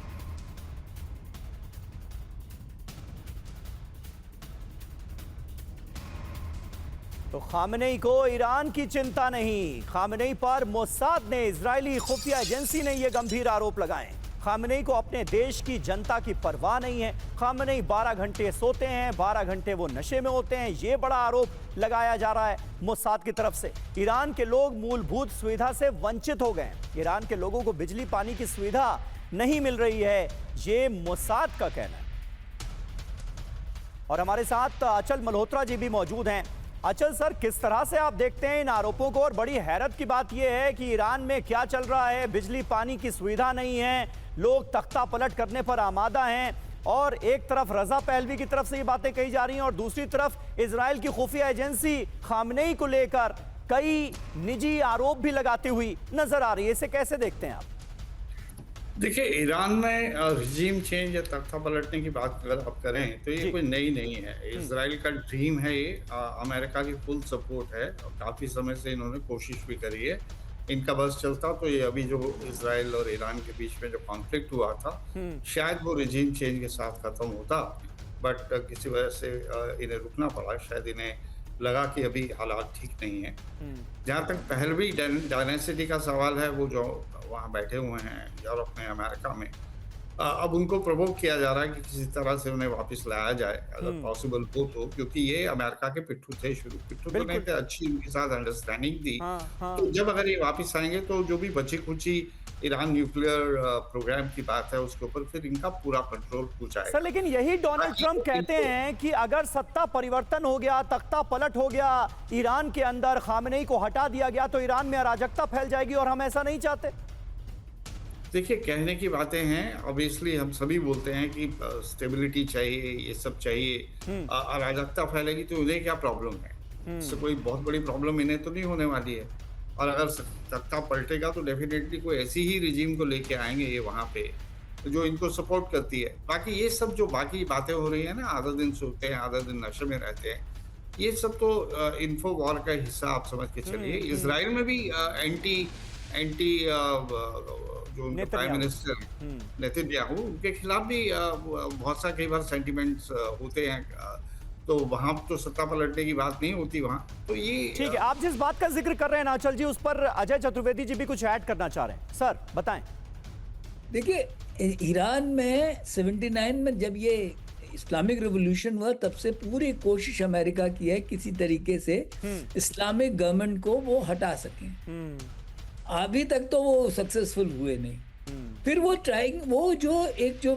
तो खामनेई को ईरान की चिंता नहीं, खामनेई पर मोसाद ने, इजरायली खुफिया एजेंसी ने यह गंभीर आरोप लगाए। खामनेई को अपने देश की जनता की परवाह नहीं है। खामनेई 12 घंटे सोते हैं, 12 घंटे वो नशे में होते हैं। ये बड़ा आरोप लगाया जा रहा है मोसाद की तरफ से। ईरान के लोग मूलभूत सुविधा से वंचित हो गए। ईरान के लोगों को बिजली पानी की सुविधा नहीं मिल रही है, ये मोसाद का कहना है। और हमारे साथ अचल मल्होत्रा जी भी मौजूद हैं। अचल सर, किस तरह से आप देखते हैं इन आरोपों को? और बड़ी हैरत की बात यह है कि ईरान में क्या चल रहा है, बिजली पानी की सुविधा नहीं है, लोग तख्ता पलट करने पर आमादा हैं और एक तरफ रजा पहलवी की तरफ से ये बातें कही जा रही हैं और दूसरी तरफ इजराइल की खुफिया एजेंसी खामनेई को लेकर कई निजी आरोप भी लगाती हुई नजर आ रही है। इसे कैसे देखते हैं आप? देखिए, ईरान में रिजीम चेंज या तख्ता पलटने की बात अगर आप करें तो ये कोई नई नहीं है। इजराइल का ड्रीम है ये। अमेरिका की फुल सपोर्ट है और काफ़ी समय से इन्होंने कोशिश भी करी है। इनका बस चलता तो ये अभी जो इजराइल और ईरान के बीच में जो कॉन्फ्लिक्ट हुआ था शायद वो रिजीम चेंज के साथ खत्म होता, बट किसी वजह से इन्हें रुकना पड़ा। शायद इन्हें लगा कि अभी हालात ठीक नहीं है। जहाँ तक पहलवी डायनेसिटी का सवाल है, वो जो वहाँ बैठे हुए हैं यूरोप में, अमेरिका में, अब उनको प्रवोक किया जा रहा है कि किसी तरह से उन्हें वापस लाया जाए अगर पॉसिबल हो तो, क्योंकि ये अमेरिका के पिट्ठू थे पिट्ठू तो नहीं थे, अच्छी उनके साथ अंडरस्टैंडिंग थी। तो जब अगर ये वापस आएंगे तो जो भी बची खुची ईरान न्यूक्लियर प्रोग्राम की बात है उसके ऊपर फिर इनका पूरा कंट्रोल हो जाएगा। सर लेकिन यही डोनाल्ड ट्रंप कहते हैं कि अगर सत्ता परिवर्तन हो गया, तख्ता पलट हो गया, ईरान के अंदर खामेनेई को हटा दिया गया तो ईरान में अराजकता फैल जाएगी और हम ऐसा नहीं चाहते। देखिए, कहने की बातें हैं, ऑब्वियसली हम सभी बोलते हैं कि स्टेबिलिटी चाहिए, ये सब चाहिए। अराजकता फैलेगी तो उन्हें क्या प्रॉब्लम है? इससे कोई बहुत बड़ी प्रॉब्लम इन्हें तो नहीं होने वाली है। और अगर सत्ता पलटेगा तो डेफिनेटली कोई ऐसी ही रिजीम को लेके आएंगे ये वहाँ पे जो इनको सपोर्ट करती है। बाकी ये सब जो बाकी बातें हो रही है ना, आधा दिन सोते हैं, आधा दिन नशे में रहते हैं, ये सब तो इन्फो वॉर का हिस्सा आप समझ के चलिए। इसराइल में भी एंटी जो उनके प्राइम मिनिस्टर नेतन्याहू, उनके खिलाफ भी बहुत सा कई बार सेंटिमेंट्स होते हैं, तो वहां तो सत्ता पलटने की बात नहीं होती वहां। तो ये ठीक है, आप जिस बात का जिक्र कर रहे हैं नाचल जी, उस पर अजय चतुर्वेदी जी भी कुछ ऐड करना चाह रहे हैं। सर बताएं। देखिए, ईरान में 79 में जब ये इस्लामिक रिवॉल्यूशन हुआ, तब से पूरी कोशिश अमेरिका की है किसी तरीके से इस्लामिक गवर्नमेंट को वो हटा सकें। अभी तक तो वो सक्सेसफुल हुए नहीं। फिर वो जो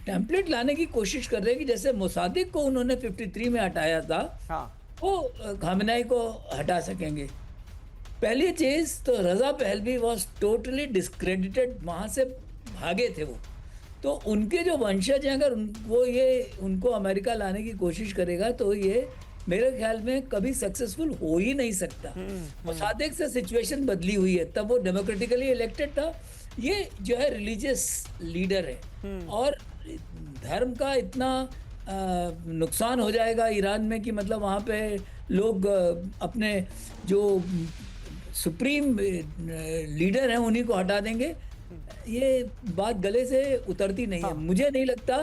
टेम्पलेट लाने की कोशिश कर रहे हैं कि जैसे मोसादिक को उन्होंने 53 में हटाया था, वो खामेनेई को हटा सकेंगे। पहली चीज तो Reza Pahlavi was totally discredited, वहां से भागे थे वो। तो उनके जो वंशज हैं, अगर उनको अमेरिका लाने की कोशिश करेगा तो ये मेरे ख्याल में कभी सक्सेसफुल हो ही नहीं सकता। मोसादिक से सिचुएशन बदली हुई है, तब वो डेमोक्रेटिकली इलेक्टेड था, ये जो है रिलीजियस लीडर है। और धर्म का इतना नुकसान हो जाएगा ईरान में कि मतलब वहाँ पे लोग अपने जो सुप्रीम लीडर हैं उन्हीं को हटा देंगे। ये बात गले से उतरती नहीं है। मुझे नहीं लगता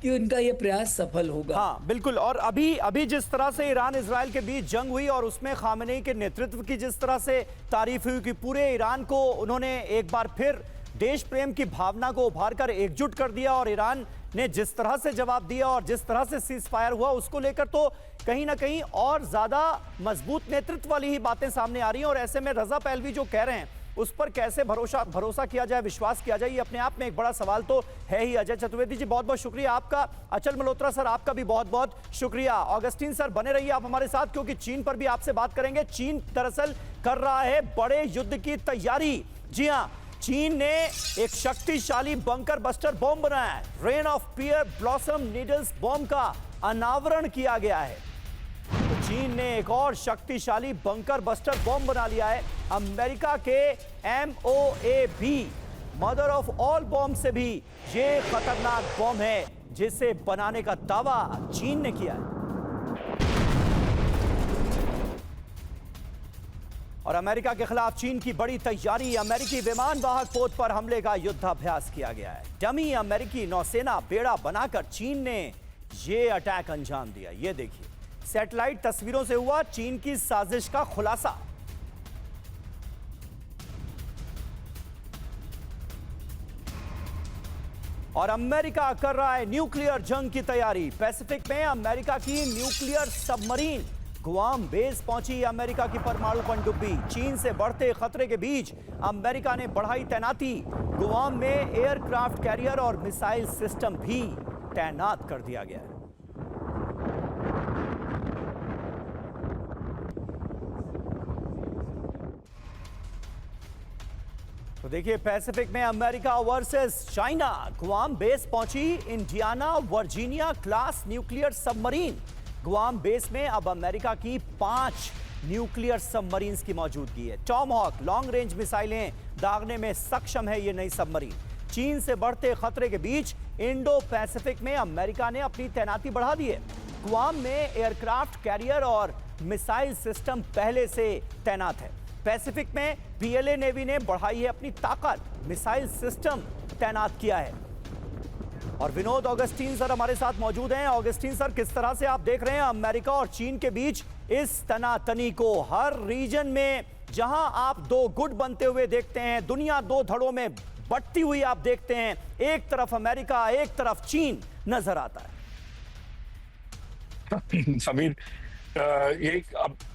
कि उनका ये प्रयास सफल होगा। हाँ बिल्कुल। और अभी जिस तरह से ईरान इजराइल के बीच जंग हुई और उसमें खामेनेई के नेतृत्व की जिस तरह से तारीफ हुई कि पूरे ईरान को उन्होंने एक बार फिर देश प्रेम की भावना को उभार कर एकजुट कर दिया, और ईरान ने जिस तरह से जवाब दिया और जिस तरह से सीज फायर हुआ, उसको लेकर तो कहीं ना कहीं और ज्यादा मजबूत नेतृत्व वाली ही बातें सामने आ रही हैं। और ऐसे में रजा पहलवी जो कह रहे हैं उस पर कैसे भरोसा किया जाए, विश्वास किया जाए, ये अपने आप में एक बड़ा सवाल तो है ही। अजय चतुर्वेदी जी बहुत बहुत शुक्रिया आपका। अचल मल्होत्रा सर आपका भी बहुत बहुत शुक्रिया। ऑगस्टीन सर बने रहिए आप हमारे साथ, क्योंकि चीन पर भी आपसे बात करेंगे। चीन दरअसल कर रहा है बड़े युद्ध की तैयारी। जी हाँ, चीन ने एक शक्तिशाली बंकर बस्टर बॉम्ब बनाया है। Rain of pear blossom needles bomb का अनावरण किया गया है। तो चीन ने एक और शक्तिशाली बंकर बस्टर बॉम्ब बना लिया है। अमेरिका के MOAB, mother of all bomb से भी ये खतरनाक बॉम्ब है जिसे बनाने का दावा चीन ने किया है। और अमेरिका के खिलाफ चीन की बड़ी तैयारी। अमेरिकी विमान वाहक पोत पर हमले का युद्धाभ्यास किया गया है। डमी अमेरिकी नौसेना बेड़ा बनाकर चीन ने ये अटैक अंजाम दिया। ये देखिए, सैटेलाइट तस्वीरों से हुआ चीन की साजिश का खुलासा। और अमेरिका कर रहा है न्यूक्लियर जंग की तैयारी। पैसिफिक में अमेरिका की न्यूक्लियर सबमरीन गुआम बेस पहुंची अमेरिका की परमाणु पनडुब्बी। चीन से बढ़ते खतरे के बीच अमेरिका ने बढ़ाई तैनाती। गुआम में एयरक्राफ्ट कैरियर और मिसाइल सिस्टम भी तैनात कर दिया गया है। तो देखिए, पैसिफिक में America versus China. Guam base पहुंची Indiana Virginia class nuclear submarine. Guam base में अब अमेरिका की 5 न्यूक्लियर सबमरीन्स की मौजूदगी है। टॉमहॉक लॉन्ग रेंज मिसाइलें दागने में सक्षम है ये नई सबमरीन। चीन से बढ़ते खतरे के बीच इंडो पैसिफिक में अमेरिका ने अपनी तैनाती बढ़ा दी है। गुआम में एयरक्राफ्ट कैरियर और मिसाइल सिस्टम पहले से तैनात है। पैसिफिक में PLA नेवी ने बढ़ाई है अपनी ताकत, मिसाइल सिस्टम तैनात किया है। और विनोद ऑगस्टीन सर हमारे साथ मौजूद हैं। ऑगस्टीन सर, किस तरह से आप देख रहे हैं अमेरिका और चीन के बीच इस तनातनी को? हर रीजन में जहां आप दो गुट बनते हुए देखते हैं, दुनिया दो धड़ों में बंटती हुई आप देखते हैं, एक तरफ अमेरिका एक तरफ चीन नजर आता है। समीर,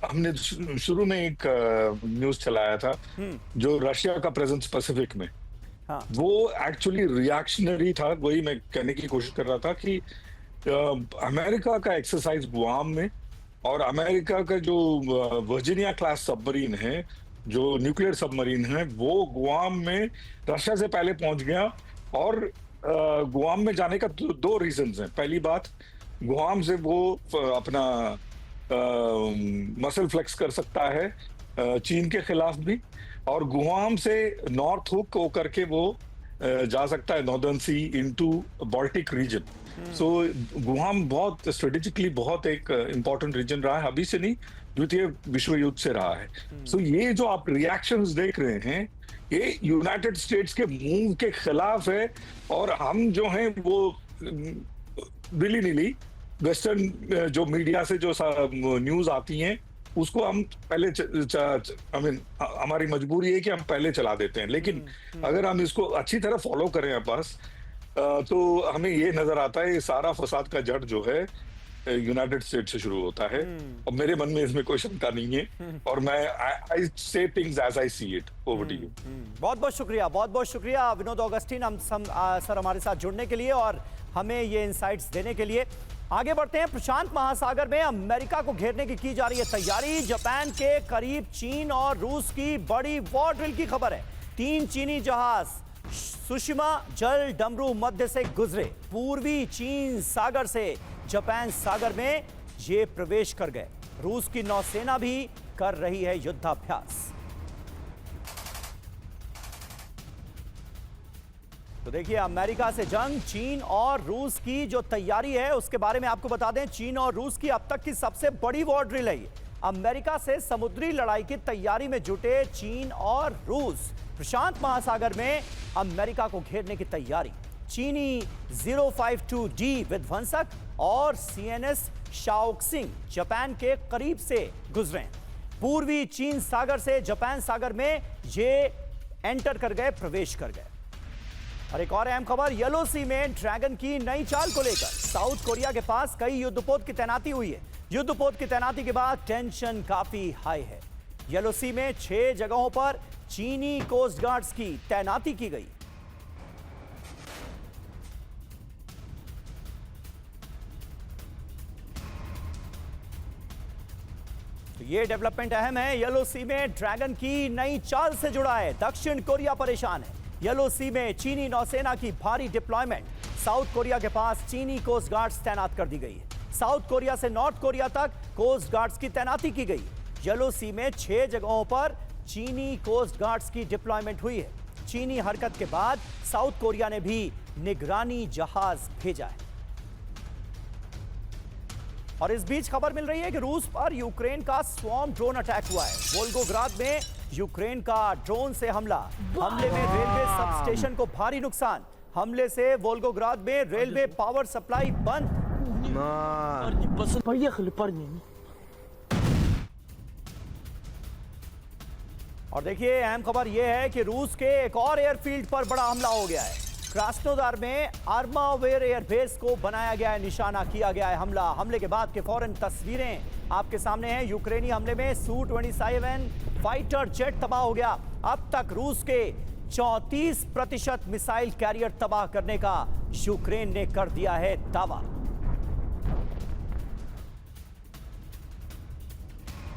हमने शुरू में एक न्यूज चलाया था जो रशिया का प्रेजेंस पैसिफिक में, हाँ। वो एक्चुअली रिएक्शनरी था। वही मैं कहने की कोशिश कर रहा था कि अमेरिका का एक्सरसाइज गुआम में और अमेरिका का जो वर्जीनिया क्लास सबमरीन है, जो न्यूक्लियर सबमरीन है, वो गुआम में रशिया से पहले पहुंच गया। और गुआम में जाने का दो रीजंस हैं। पहली बात, गुआम से वो अपना मसल फ्लेक्स कर सकता है चीन के खिलाफ भी, और गुआम से नॉर्थ हुक होकर के वो जा सकता है नॉर्दर्न सी इनटू बाल्टिक रीजन। सो गुआम बहुत स्ट्रेटेजिकली बहुत एक इंपॉर्टेंट रीजन रहा है, अभी से नहीं, द्वितीय विश्व युद्ध से रहा है। सो ये जो आप रिएक्शंस देख रहे हैं, ये यूनाइटेड स्टेट्स के मूव के खिलाफ है। और हम जो हैं वो विली निली वेस्टर्न जो मीडिया से जो न्यूज आती हैं उसको हम पहले हमारी मजबूरी है कि हम पहले चला देते हैं। लेकिन अगर हम इसको अच्छी तरह फॉलो करें बस, तो हमें ये नजर आता है ये सारा फसाद का जड़ जो है यूनाइटेड स्टेट से शुरू होता है। और मेरे मन में इसमें कोई शंका नहीं है, और मैं I say things as I see it. Over to you. बहुत बहुत शुक्रिया विनोद ऑगस्टीन सर हमारे साथ जुड़ने के लिए और हमें ये इनसाइट्स देने के लिए। आगे बढ़ते हैं। प्रशांत महासागर में अमेरिका को घेरने की जा रही है तैयारी। जापान के करीब चीन और रूस की बड़ी वॉर ड्रिल की खबर है। 3 चीनी जहाज सुशिमा जल डमरू मध्य से गुजरे, पूर्वी चीन सागर से जापान सागर में ये प्रवेश कर गए। रूस की नौसेना भी कर रही है युद्धाभ्यास। तो देखिए, अमेरिका से जंग, चीन और रूस की जो तैयारी है उसके बारे में आपको बता दें। चीन और रूस की अब तक की सबसे बड़ी वॉर ड्रिल है ये। अमेरिका से समुद्री लड़ाई की तैयारी में जुटे चीन और रूस। प्रशांत महासागर में अमेरिका को घेरने की तैयारी। चीनी 052D विध्वंसक और CNS शाओक्सिंग जापान के करीब से गुजरे। पूर्वी चीन सागर से जापान सागर में ये एंटर कर गए, प्रवेश कर गए। और एक और अहम खबर, येलो सी में ड्रैगन की नई चाल को लेकर साउथ कोरिया के पास कई युद्धपोत की तैनाती हुई है। युद्धपोत की तैनाती के बाद टेंशन काफी हाई है। येलो सी में 6 जगहों पर चीनी कोस्ट गार्ड्स की तैनाती की गई। तो ये डेवलपमेंट अहम है। येलो सी में ड्रैगन की नई चाल से जुड़ा है। दक्षिण कोरिया परेशान है। येलो सी में चीनी नौसेना की भारी डिप्लॉयमेंट। साउथ कोरिया के पास चीनी कोस्ट गार्ड्स तैनात कर दी गई है। साउथ कोरिया से नॉर्थ कोरिया तक कोस्ट गार्ड्स की तैनाती की गई। येलो सी में 6 जगहों पर चीनी कोस्ट गार्ड्स की डिप्लॉयमेंट हुई है। चीनी हरकत के बाद साउथ कोरिया ने भी निगरानी जहाज भेजा है। और इस बीच खबर मिल रही है कि रूस पर यूक्रेन का स्वॉर्म ड्रोन अटैक हुआ है। वोल्गोग्राद में यूक्रेन का ड्रोन से हमले में रेलवे सबस्टेशन को भारी नुकसान। हमले से वोल्गोग्राद में रेलवे पावर सप्लाई बंद। और देखिए, अहम खबर यह है कि रूस के एक और एयरफील्ड पर बड़ा हमला हो गया है। क्रास्नोदार में आर्मावेयर एयरबेस को बनाया गया है, निशाना किया गया है हमला। हमले के बाद के फौरन तस्वीरें आपके सामने हैं। यूक्रेनी हमले में Su-27 फाइटर जेट तबाह हो गया। अब तक रूस के 34% मिसाइल कैरियर तबाह करने का यूक्रेन ने कर दिया है दावा।